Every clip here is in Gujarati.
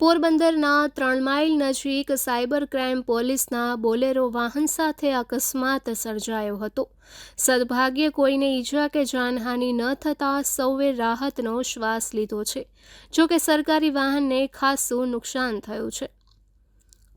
પોરબંદરના 3 માઇલ નજીક સાયબર ક્રાઇમ પોલીસના બોલેરો વાહન સાથે અકસ્માત સર્જાયો હતો। સદભાગ્યે કોઈને ઈજા કે જાનહાનિ ન થતાં સૌએ રાહતનો શ્વાસ લીધો છે। જો કે સરકારી વાહનને ખાસ્સું નુકસાન થયું છે।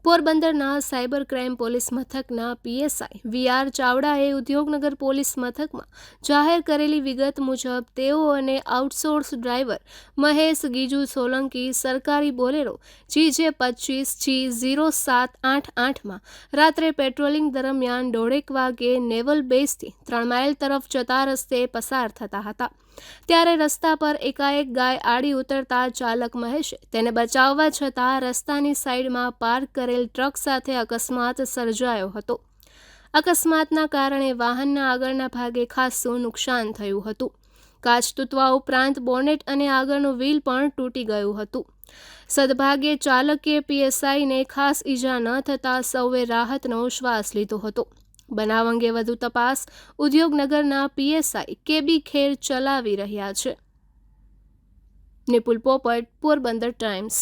પોરબંદરના સાયબર ક્રાઇમ પોલીસ મથકના પીએસઆઈ વીઆર ચાવડાએ ઉદ્યોગનગર પોલીસ મથકમાં જાહેર કરેલી વિગત મુજબ તેઓ અને આઉટસોર્સ ડ્રાઈવર મહેશ ગીજુ સોલંકી સરકારી બોલેરો GJ25G0788માં રાત્રે પેટ્રોલિંગ દરમિયાન 1:30 વાગે નેવલ બેઝથી 3 માઇલ તરફ જતા રસ્તે પસાર થતા હતા। ત્યારે રસ્તા પર એકાએક ગાય આડી ઉતરતા ચાલક મહેશે તેને બચાવવા છતાં રસ્તાની સાઈડમાં પાર્ક કરેલ ટ્રક સાથે અકસ્માત સર્જાયો હતો। અકસ્માતના કારણે વાહનના આગળના ભાગે ખાસ્સું નુકસાન થયું હતું। કાચ તૂટવા ઉપરાંત બોનેટ અને આગળનું વ્હીલ પણ તૂટી ગયું હતું। સદભાગ્યે ચાલકે પીએસઆઈને ખાસ ઈજા ન થતાં સૌએ રાહતનો શ્વાસ લીધો હતો। બનાવ અંગે વધુ તપાસ ઉદ્યોગનગરના પીએસઆઈ કેબી ખેર ચલાવી રહ્યા છે। નિપુલ પોપટ, પોરબંદર ટાઈમ્સ।